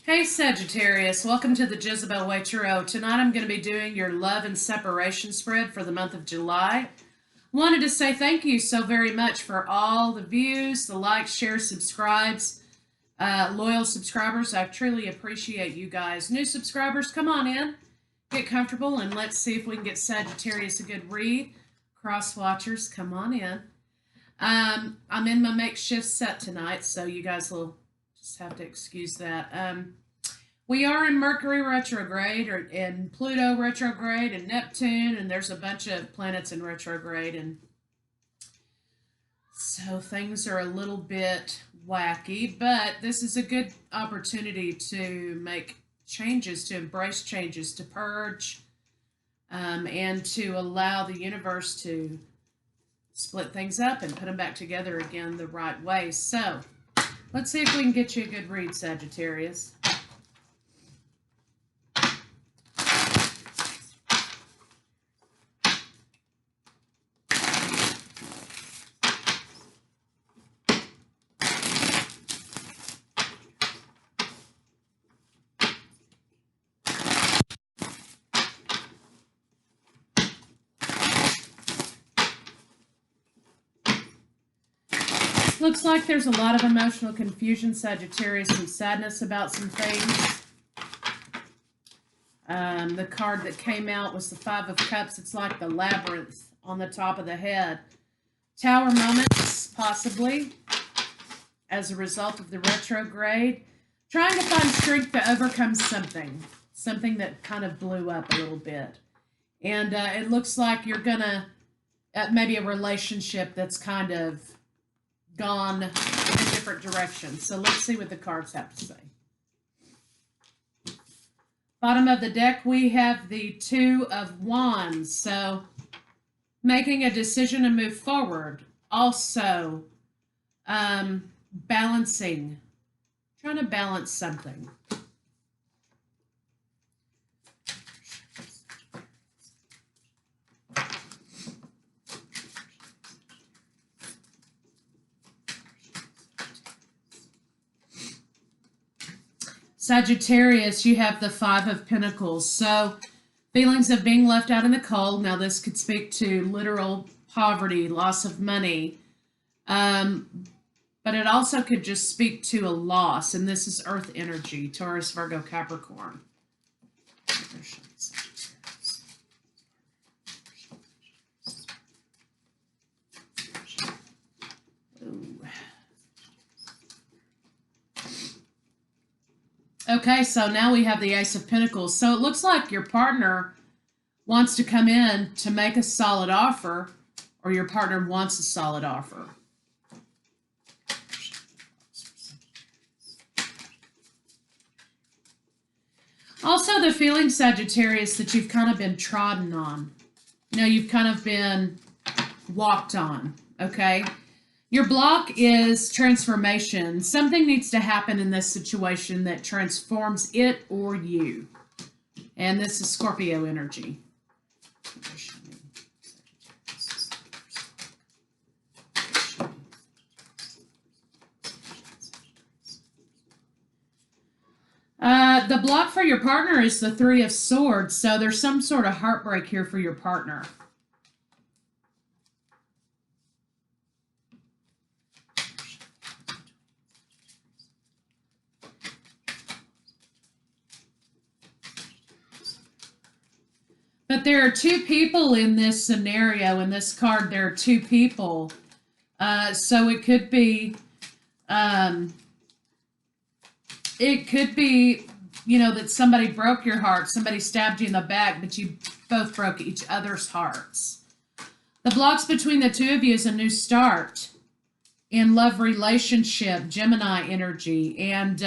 Hey Sagittarius, welcome to the Jezebel Way Tarot. Tonight I'm going to be doing your love and separation spread for the month of July. Wanted to say thank you so very much for all the views, the likes, shares, subscribes, loyal subscribers. I truly appreciate you guys. New subscribers, come on in, get comfortable, and let's see if we can get Sagittarius a good read. Cross watchers, come on in. I'm in my makeshift set tonight, so you guys will just have to excuse that. We are in Mercury retrograde, or in Pluto retrograde, and Neptune, and there's a bunch of planets in retrograde, and so things are a little bit wacky, but this is a good opportunity to make changes, to embrace changes, to purge, and to allow the universe to split things up and put them back together again the right way. So let's see if we can get you a good read, Sagittarius. Looks like there's a lot of emotional confusion, Sagittarius, and sadness about some things. The card that came out was the Five of Cups. It's like the labyrinth on the top of the head. Tower moments, possibly, as a result of the retrograde. Trying to find strength to overcome something that kind of blew up a little bit. And it looks like you're going to, maybe a relationship that's kind of gone in a different direction. So let's see what the cards have to say. Bottom of the deck, we have the Two of Wands. So making a decision to move forward. Also, balancing. Trying to balance something. Sagittarius, you have the Five of Pentacles. So feelings of being left out in the cold. Now this could speak to literal poverty, loss of money. But it also could just speak to a loss. And this is Earth energy, Taurus, Virgo, Capricorn. Okay, so now we have the Ace of Pentacles. So it looks like your partner wants to come in to make a solid offer, or your partner wants a solid offer. Also, the feeling, Sagittarius, that you've kind of been trodden on. You know, you've kind of been walked on, okay? Your block is transformation. Something needs to happen in this situation that transforms it or you. And this is Scorpio energy. The block for your partner is the Three of Swords. So there's some sort of heartbreak here for your partner. But there are two people in this scenario. In this card, there are two people. So it could be, you know, that somebody broke your heart. Somebody stabbed you in the back, but you both broke each other's hearts. The blocks between the two of you is a new start in love relationship, Gemini energy, and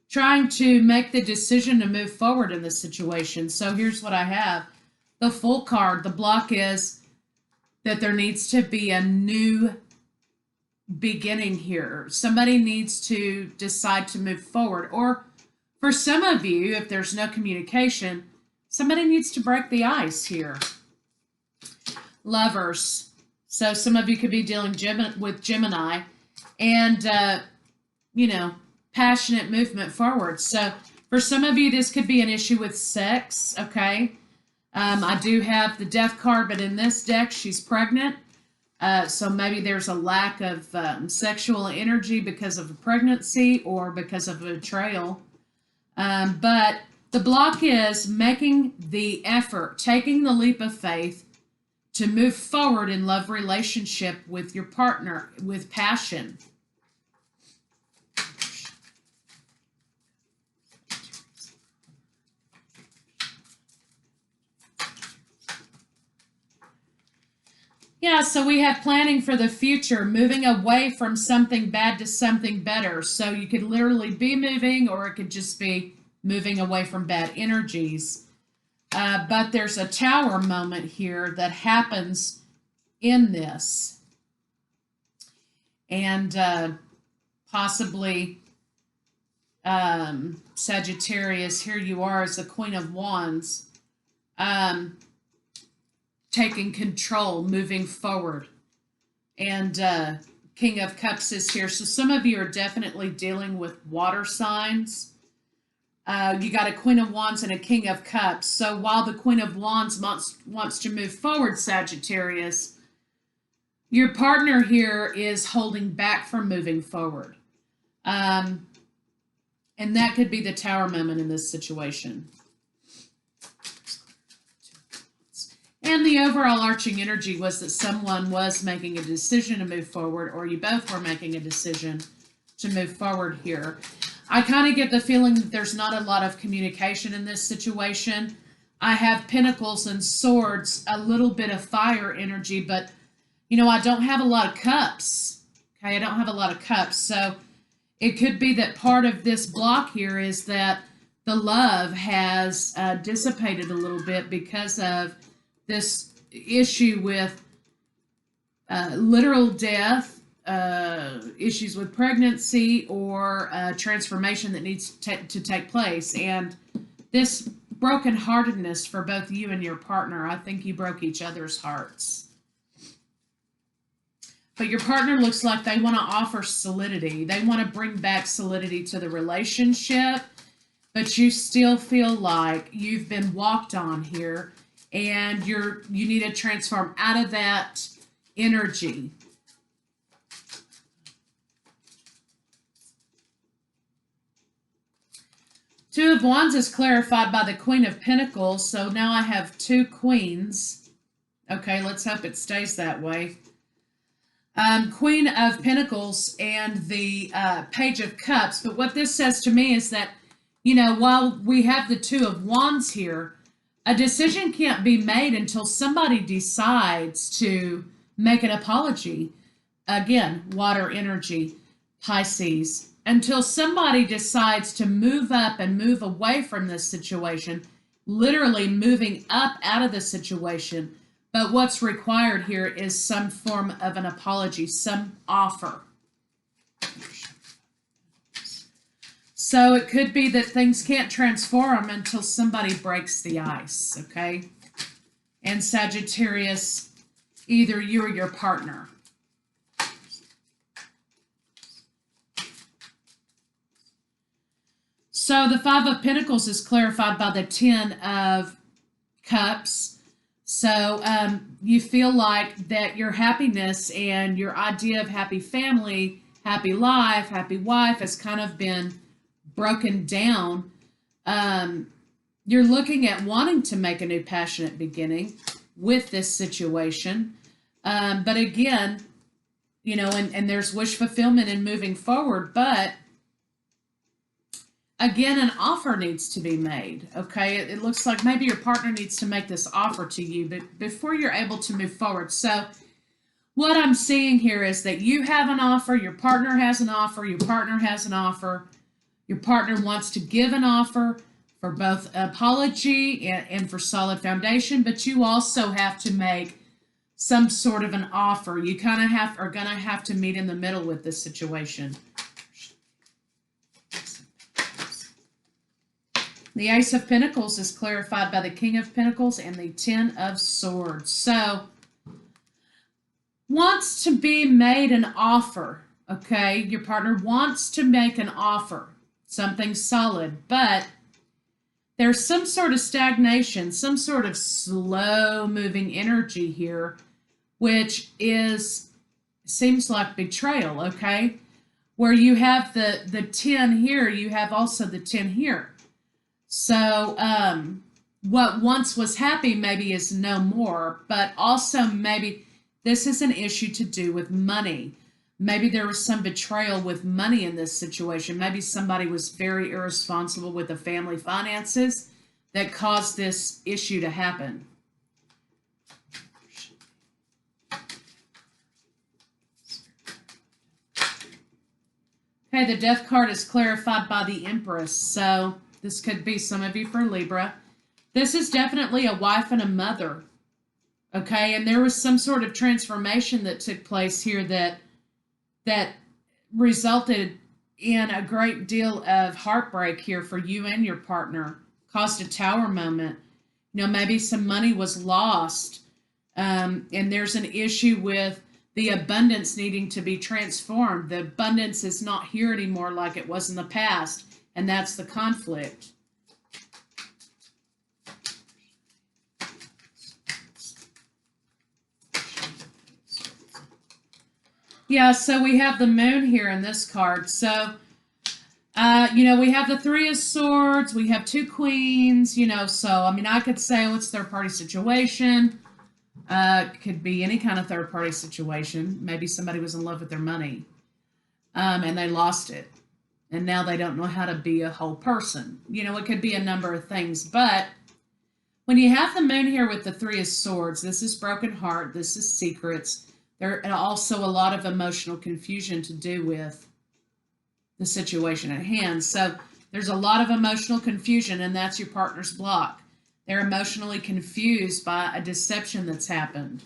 trying to make the decision to move forward in this situation. So here's what I have. The Full card. The block is that there needs to be a new beginning here. Somebody needs to decide to move forward. Or for some of you, if there's no communication, somebody needs to break the ice here. Lovers. So some of you could be dealing with Gemini. And, you know, passionate movement forward. So for some of you, this could be an issue with sex, okay? I do have the death card, but in this deck, she's pregnant. So maybe there's a lack of sexual energy because of a pregnancy or because of a betrayal. But the block is making the effort, taking the leap of faith to move forward in love relationship with your partner with passion. Yeah, so we have planning for the future, moving away from something bad to something better. So you could literally be moving, or it could just be moving away from bad energies. But there's a tower moment here that happens in this. And possibly Sagittarius, here you are as the Queen of Wands. Taking control, moving forward. And King of Cups is here. So some of you are definitely dealing with water signs. You got a Queen of Wands and a King of Cups. So while the Queen of Wands wants to move forward, Sagittarius, your partner here is holding back from moving forward. And that could be the tower moment in this situation. And the overall arching energy was that someone was making a decision to move forward, or you both were making a decision to move forward here. I kind of get the feeling that there's not a lot of communication in this situation. I have Pentacles and Swords, a little bit of fire energy, but, you know, I don't have a lot of cups. Okay, I don't have a lot of cups. So it could be that part of this block here is that the love has dissipated a little bit because of this issue with literal death, issues with pregnancy, or transformation that needs to take place. And this brokenheartedness for both you and your partner, I think you broke each other's hearts. But your partner looks like they want to offer solidity. They want to bring back solidity to the relationship, but you still feel like you've been walked on here. And you need to transform out of that energy. Two of Wands is clarified by the Queen of Pentacles. So now I have two queens. Okay, let's hope it stays that way. Queen of Pentacles and the Page of Cups. But what this says to me is that, you know, while we have the Two of Wands here, a decision can't be made until somebody decides to make an apology. Again, water energy, Pisces. Until somebody decides to move up and move away from this situation, literally moving up out of the situation. But what's required here is some form of an apology, some offer. So it could be that things can't transform until somebody breaks the ice, okay? And Sagittarius, either you or your partner. So the Five of Pentacles is clarified by the Ten of Cups. So you feel like that your happiness and your idea of happy family, happy life, happy wife has kind of been broken down. You're looking at wanting to make a new passionate beginning with this situation. But again, you know, and there's wish fulfillment and moving forward, but again, an offer needs to be made, okay? It looks like maybe your partner needs to make this offer to you but before you're able to move forward. So what I'm seeing here is that you have an offer, your partner has an offer, your partner has an offer. Your partner wants to give an offer for both apology and for solid foundation, but you also have to make some sort of an offer. You kind of are going to have to meet in the middle with this situation. The Ace of Pentacles is clarified by the King of Pentacles and the Ten of Swords. So, wants to be made an offer, Okay, your partner wants to make an offer, something solid, but there's some sort of stagnation, some sort of slow moving energy here, which seems like betrayal, okay? Where you have the 10 here, you have also the 10 here. So what once was happy maybe is no more, but also maybe this is an issue to do with money. Maybe there was some betrayal with money in this situation. Maybe somebody was very irresponsible with the family finances that caused this issue to happen. Okay, the Death card is clarified by the Empress, so this could be some of you for Libra. This is definitely a wife and a mother, okay? And there was some sort of transformation that took place here that resulted in a great deal of heartbreak here for you and your partner, caused a tower moment. You know, maybe some money was lost, and there's an issue with the abundance needing to be transformed. The abundance is not here anymore like it was in the past, and that's the conflict. Yeah, so we have the moon here in this card. So, we have the Three of Swords, we have two queens, so, I mean, I could say, oh, it's third-party situation. Could be any kind of third-party situation. Maybe somebody was in love with their money, and they lost it, and now they don't know how to be a whole person. It could be a number of things, but when you have the moon here with the Three of Swords, this is broken heart, this is secrets. There's also a lot of emotional confusion to do with the situation at hand. So there's a lot of emotional confusion, and that's your partner's block. They're emotionally confused by a deception that's happened.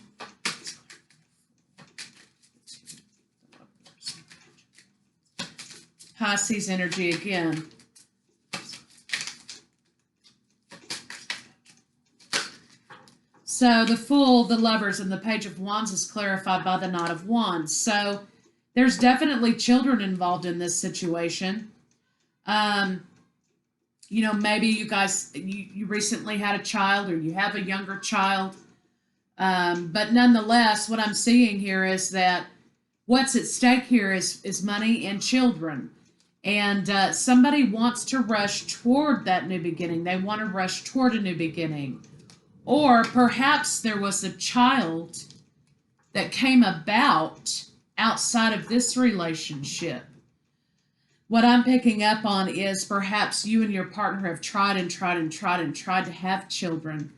Pisces energy again. So the Fool, the Lovers, and the Page of Wands is clarified by the Knight of Wands. So there's definitely children involved in this situation. Maybe you guys, you recently had a child, or you have a younger child. But nonetheless, what I'm seeing here is that what's at stake here is money and children. And somebody wants to rush toward that new beginning. They want to rush toward a new beginning. Or perhaps there was a child that came about outside of this relationship. What I'm picking up on is perhaps you and your partner have tried to have children.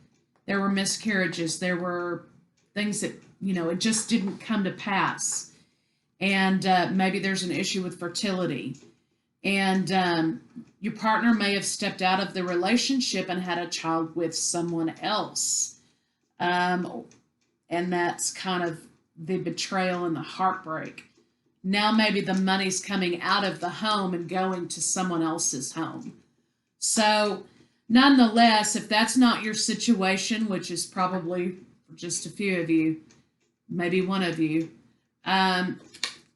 There were miscarriages. There were things that, it just didn't come to pass. And maybe there's an issue with fertility. And your partner may have stepped out of the relationship and had a child with someone else. And that's kind of the betrayal and the heartbreak. Now maybe the money's coming out of the home and going to someone else's home. So nonetheless, if that's not your situation, which is probably just a few of you, maybe one of you,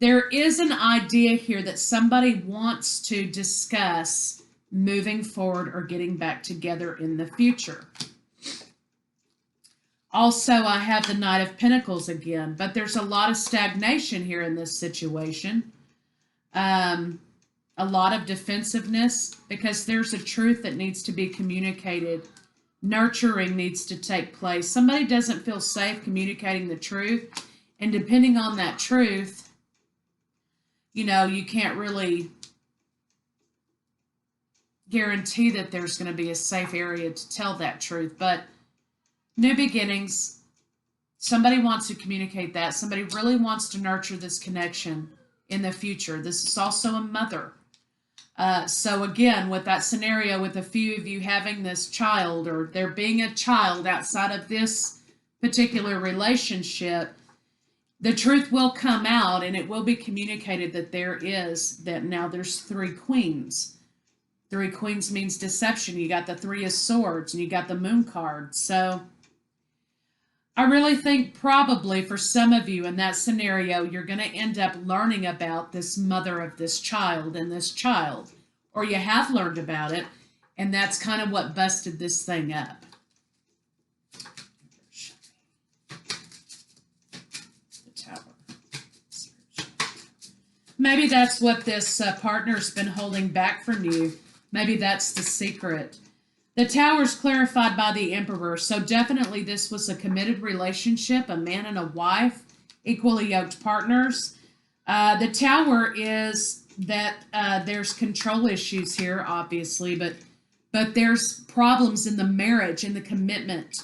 there is an idea here that somebody wants to discuss moving forward or getting back together in the future. Also, I have the Knight of Pentacles again, but there's a lot of stagnation here in this situation. A lot of defensiveness, because there's a truth that needs to be communicated. Nurturing needs to take place. Somebody doesn't feel safe communicating the truth, and depending on that truth, you can't really guarantee that there's going to be a safe area to tell that truth. But new beginnings, somebody wants to communicate that. Somebody really wants to nurture this connection in the future. This is also a mother. So again, with that scenario, with a few of you having this child, or there being a child outside of this particular relationship, the truth will come out, and it will be communicated that now there's three queens. Three queens means deception. You got the Three of Swords, and you got the Moon card. So I really think probably for some of you in that scenario, you're going to end up learning about this mother of this child and this child, or you have learned about it, and that's kind of what busted this thing up. The Tower. Maybe that's what this partner's been holding back from you. Maybe that's the secret. The Tower's clarified by the Emperor, so definitely this was a committed relationship, a man and a wife, equally yoked partners. The Tower is that there's control issues here, obviously, but there's problems in the marriage and the commitment,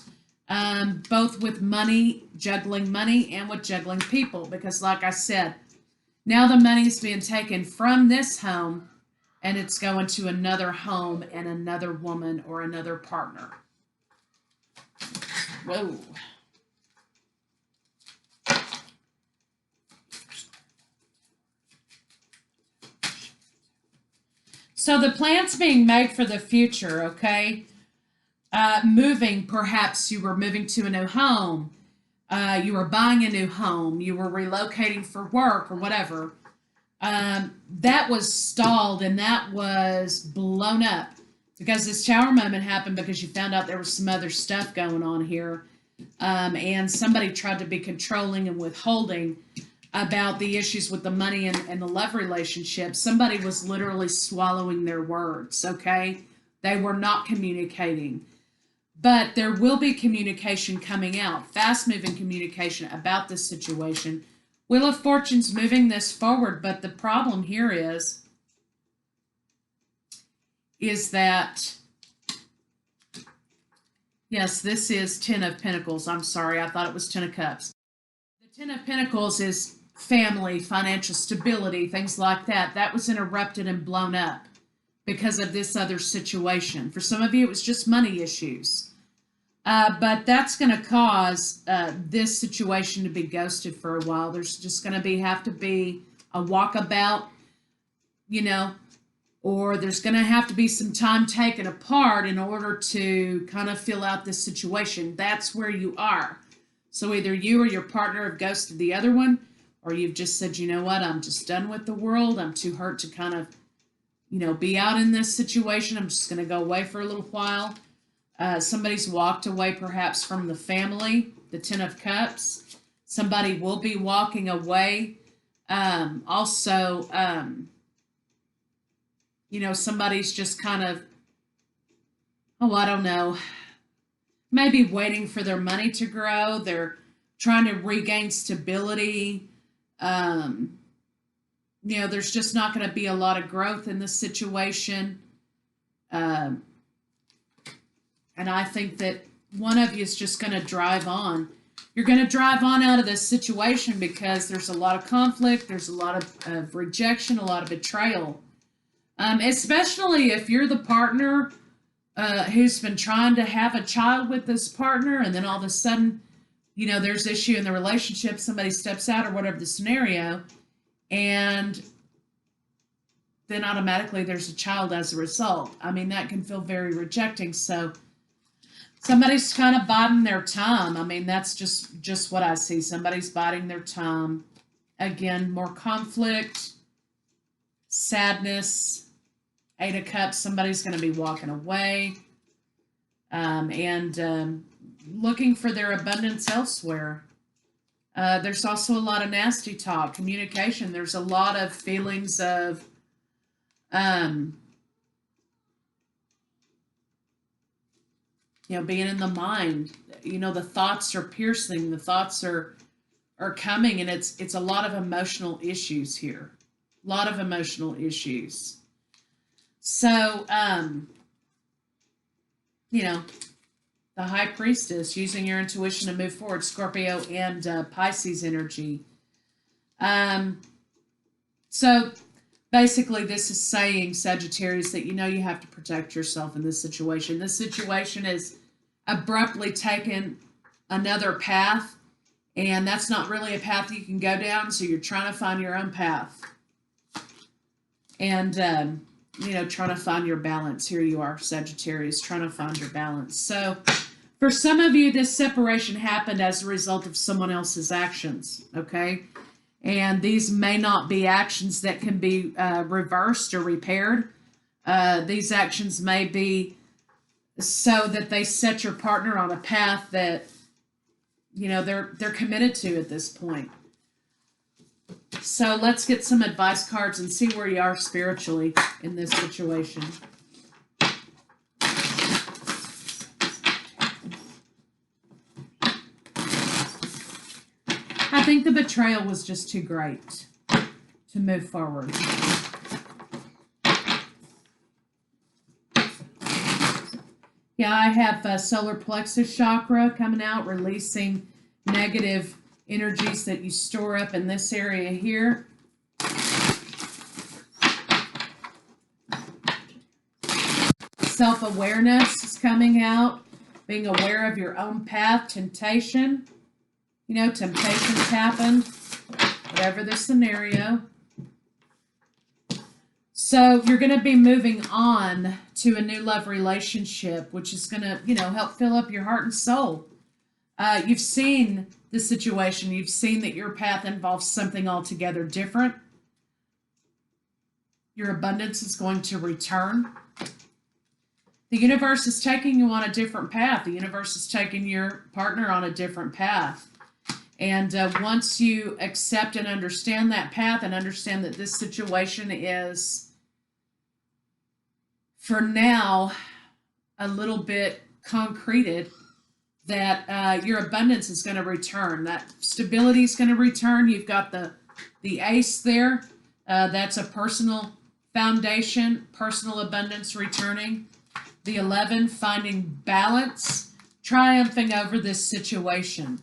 both with money, juggling money, and with juggling people, because like I said, now the money's being taken from this home and it's going to another home and another woman or another partner. Whoa. So the plan's being made for the future, okay? Moving, perhaps you were moving to a new home. You were buying a new home. You were relocating for work or whatever. That was stalled and that was blown up because this Tower moment happened because you found out there was some other stuff going on here, and somebody tried to be controlling and withholding about the issues with the money and the love relationship. Somebody was literally swallowing their words, okay? They were not communicating. But there will be communication coming out, fast-moving communication about this situation. Wheel of Fortune's moving this forward, but the problem here is that, yes, this is Ten of Pentacles. I'm sorry, I thought it was Ten of Cups. The Ten of Pentacles is family, financial stability, things like that. That was interrupted and blown up because of this other situation. For some of you, it was just money issues. But that's going to cause this situation to be ghosted for a while. There's just going to have to be a walkabout, you know, or there's going to have to be some time taken apart in order to kind of fill out this situation. That's where you are. So either you or your partner have ghosted the other one, or you've just said, you know what, I'm just done with the world. I'm too hurt to kind of, you know, be out in this situation. I'm just going to go away for a little while. Somebody's walked away perhaps from the family, the Ten of Cups. Somebody will be walking away. Also, you know, somebody's just kind of, oh, I don't know, maybe waiting for their money to grow. They're trying to regain stability. You know, there's just not going to be a lot of growth in this situation. And I think that one of you is just going to drive on. You're going to drive on out of this situation because there's a lot of conflict. There's a lot of rejection, a lot of betrayal. Especially if you're the partner who's been trying to have a child with this partner, and then all of a sudden, you know, there's issue in the relationship, somebody steps out or whatever the scenario, and then automatically there's a child as a result. I mean, that can feel very rejecting. So somebody's kind of biding their time. I mean, that's just what I see. Somebody's biding their time. Again, more conflict, sadness, Eight of Cups. Somebody's going to be walking away and looking for their abundance elsewhere. There's also a lot of nasty talk, communication. There's a lot of feelings of you know, being in the mind. You know, the thoughts are piercing, the thoughts are coming, and it's a lot of emotional issues here. A lot of emotional issues. So, you know, the High Priestess, using your intuition to move forward, Scorpio and Pisces energy. So basically this is saying, Sagittarius, that you know you have to protect yourself in this situation. This situation is abruptly taken another path, and that's not really a path you can go down, so you're trying to find your own path. And, you know, trying to find your balance. Here you are, Sagittarius, trying to find your balance. So For some of you, this separation happened as a result of someone else's actions, okay? And these may not be actions that can be reversed or repaired. These actions may be so that they set your partner on a path that, you know, they're committed to at this point. So let's get some advice cards and see where you are spiritually in this situation. I think the betrayal was just too great to move forward. Yeah, I have solar plexus chakra coming out, releasing negative energies that you store up in this area here. Self-awareness is coming out, being aware of your own path, temptation. You know, temptations happened, whatever the scenario. So you're going to be moving on to a new love relationship, which is going to, you know, help fill up your heart and soul. You've seen the situation. You've seen that your path involves something altogether different. Your abundance is going to return. The universe is taking you on a different path. The universe is taking your partner on a different path. And once you accept and understand that path and understand that this situation is, for now, a little bit concreted, that your abundance is going to return. That stability is going to return. You've got the ace there. That's a personal foundation, personal abundance returning. The 11, finding balance, triumphing over this situation.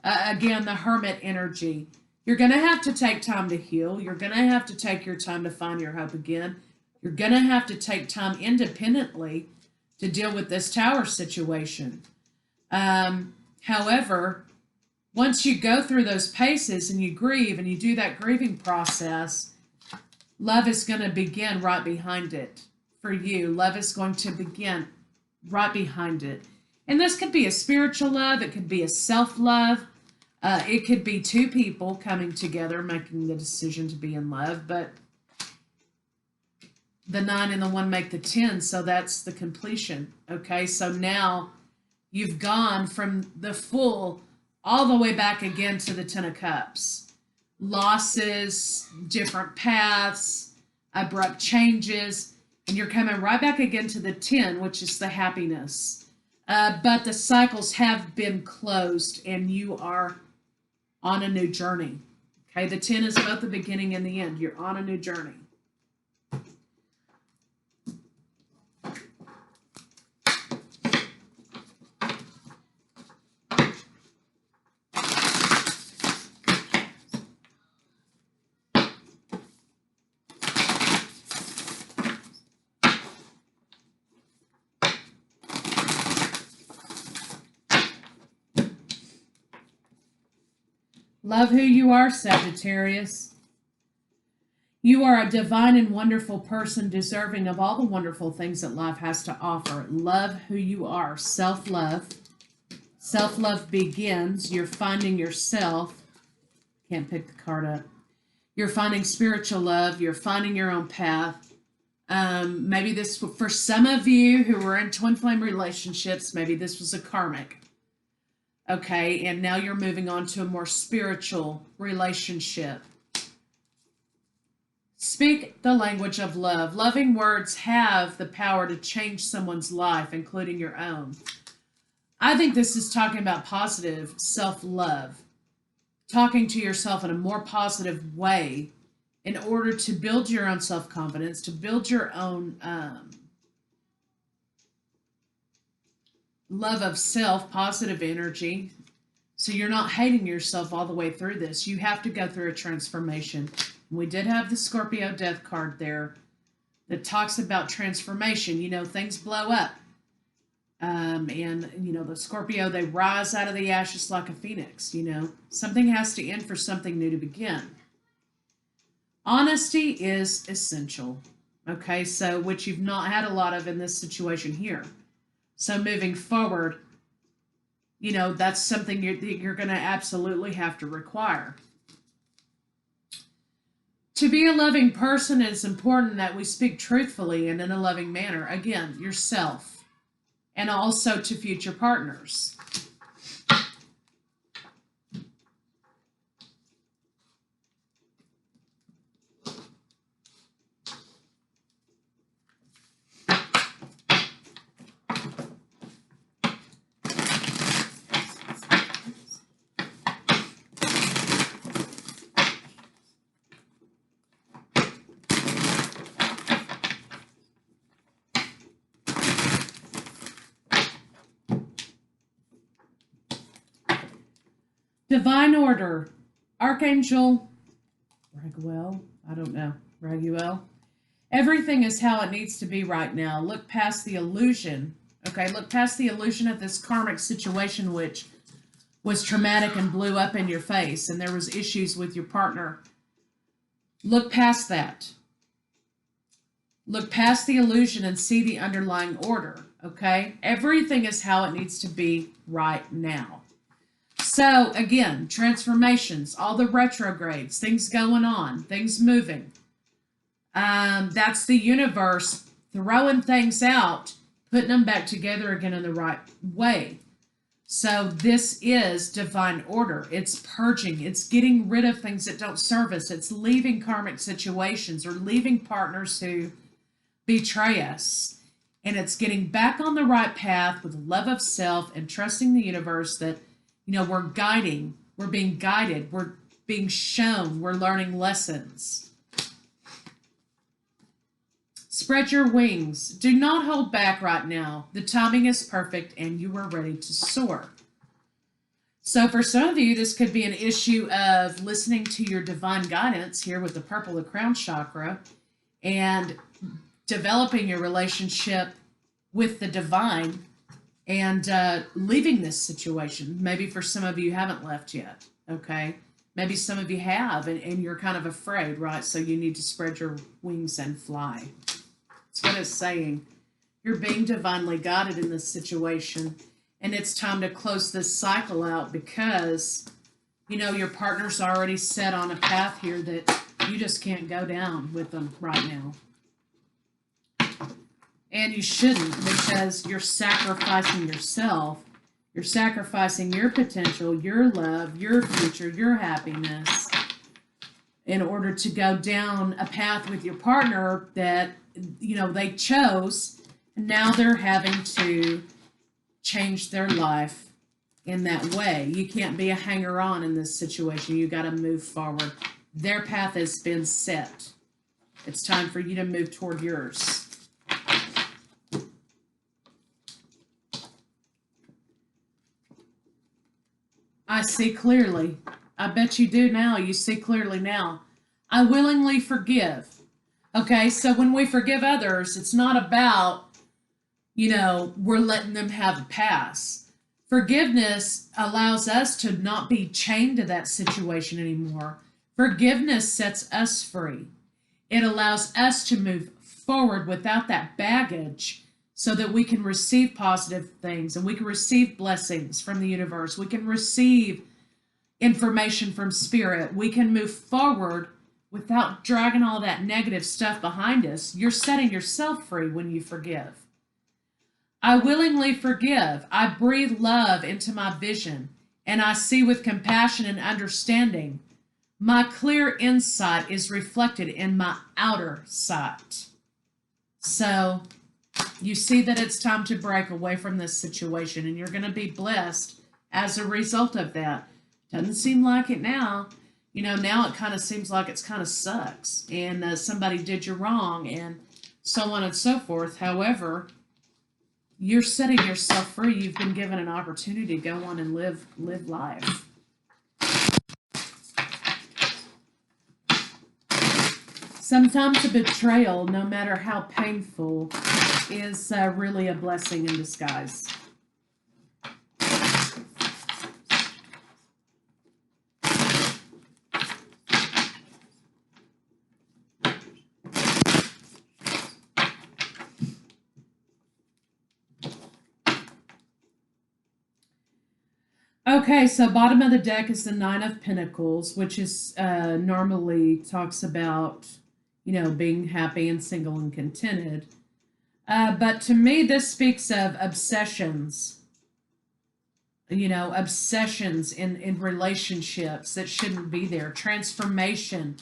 Again, the hermit energy. You're going to have to take time to heal. You're going to have to take your time to find your hope again. You're going to have to take time independently to deal with this tower situation. However, once you go through those paces and you grieve and you do that grieving process, love is going to begin right behind it for you. Love is going to begin right behind it. And this could be a spiritual love. It could be a self-love. It could be two people coming together, making the decision to be in love. But the 9 and the 1 make the 10, so that's the completion. Okay, so now you've gone from the Fool all the way back again to the 10 of Cups. Losses, different paths, abrupt changes, and you're coming right back again to the 10, which is the happiness. But the cycles have been closed, and you are on a new journey. Okay, the 10 is both the beginning and the end. You're on a new journey. Love who you are, Sagittarius. You are a divine and wonderful person, deserving of all the wonderful things that life has to offer. Love who you are. Self-love. Self-love begins. You're finding yourself. Can't pick the card up. You're finding spiritual love. You're finding your own path. Maybe this, for some of you who were in twin flame relationships, maybe this was a karmic. Okay, and now you're moving on to a more spiritual relationship. Speak the language of love. Loving words have the power to change someone's life, including your own. I think this is talking about positive self-love. Talking to yourself in a more positive way in order to build your own self-confidence, to build your own love of self, positive energy. So you're not hating yourself all the way through this. You have to go through a transformation. We did have the Scorpio death card there that talks about transformation. You know, things blow up. And, you know, the Scorpio, they rise out of the ashes like a phoenix. You know, something has to end for something new to begin. Honesty is essential. Okay, so which you've not had a lot of in this situation here. So moving forward, that's something you're going to absolutely have to require. To be a loving person, it's important that we speak truthfully and in a loving manner. Again, yourself and also to future partners. Divine order. Archangel Raguel. I don't know. Raguel. Everything is how it needs to be right now. Look past the illusion. Okay, look past the illusion of this karmic situation, which was traumatic and blew up in your face, and there was issues with your partner. Look past that. Look past the illusion and see the underlying order. Okay, everything is how it needs to be right now. So, again, transformations, all the retrogrades, things going on, things moving. That's the universe throwing things out, putting them back together again in the right way. So, this is divine order. It's purging. It's getting rid of things that don't serve us. It's leaving karmic situations or leaving partners who betray us. And it's getting back on the right path with love of self and trusting the universe that we're being guided, we're being shown, we're learning lessons. Spread your wings. Do not hold back right now. The timing is perfect and you are ready to soar. So for some of you, this could be an issue of listening to your divine guidance here with the purple, the crown chakra, and developing your relationship with the divine and leaving this situation. Maybe for some of you haven't left yet, okay? Maybe some of you have, and you're kind of afraid, right? So you need to spread your wings and fly. That's what it's saying. You're being divinely guided in this situation, and it's time to close this cycle out because, your partner's already set on a path here that you just can't go down with them right now. And you shouldn't, because you're sacrificing yourself. You're sacrificing your potential, your love, your future, your happiness in order to go down a path with your partner that, they chose. And now they're having to change their life in that way. You can't be a hanger-on in this situation. You got to move forward. Their path has been set. It's time for you to move toward yours. I see clearly. I bet you do now. You see clearly now. I willingly forgive. Okay, so when we forgive others, it's not about, we're letting them have a pass. Forgiveness allows us to not be chained to that situation anymore. Forgiveness sets us free. It allows us to move forward without that baggage, so that we can receive positive things and we can receive blessings from the universe. We can receive information from spirit. We can move forward without dragging all that negative stuff behind us. You're setting yourself free when you forgive. I willingly forgive. I breathe love into my vision, and I see with compassion and understanding. My clear insight is reflected in my outer sight. So, you see that it's time to break away from this situation, and you're going to be blessed as a result of that. Doesn't seem like it now. Now it kind of seems like it's kind of sucks, and somebody did you wrong, and so on and so forth. However, you're setting yourself free. You've been given an opportunity to go on and live life. Sometimes a betrayal, no matter how painful, is really a blessing in disguise. Okay, so bottom of the deck is the Nine of Pentacles, which is normally talks about, being happy and single and contented. But to me, this speaks of obsessions, obsessions in relationships that shouldn't be there, transformation.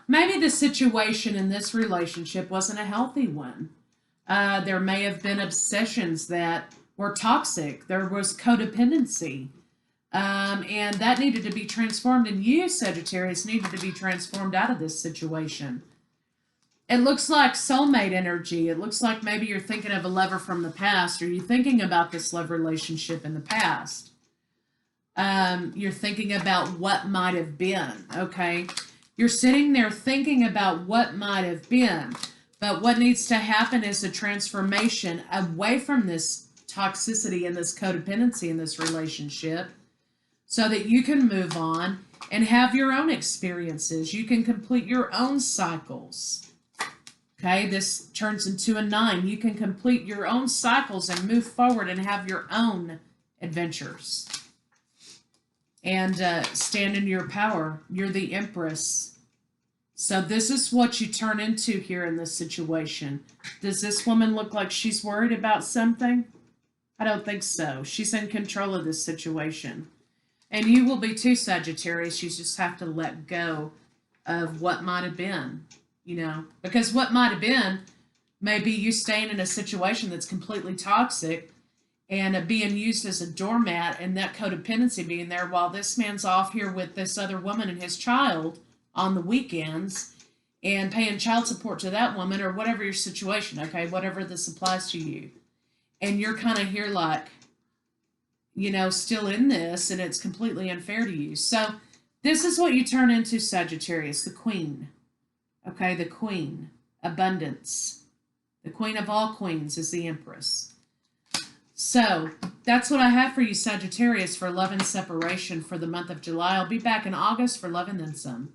Maybe the situation in this relationship wasn't a healthy one. There may have been obsessions that were toxic. There was codependency. And that needed to be transformed. And you, Sagittarius, needed to be transformed out of this situation. It looks like soulmate energy. It looks like maybe you're thinking of a lover from the past, or you're thinking about this love relationship in the past. You're thinking about what might have been, okay? You're sitting there thinking about what might have been. But what needs to happen is a transformation away from this toxicity and this codependency in this relationship so that you can move on and have your own experiences. You can complete your own cycles. Okay, this turns into a 9. You can complete your own cycles and move forward and have your own adventures. And stand in your power. You're the Empress. So this is what you turn into here in this situation. Does this woman look like she's worried about something? I don't think so. She's in control of this situation. And you will be too, Sagittarius. You just have to let go of what might have been, Because what might have been may be you staying in a situation that's completely toxic and being used as a doormat, and that codependency being there while this man's off here with this other woman and his child on the weekends and paying child support to that woman, or whatever your situation, okay, whatever this applies to you. And you're kind of here like, still in this, and it's completely unfair to you. So this is what you turn into, Sagittarius, the Queen. Okay, the Queen, abundance. The Queen of all queens is the Empress. So that's what I have for you, Sagittarius, for love and separation for the month of July. I'll be back in August for Love and Then Some.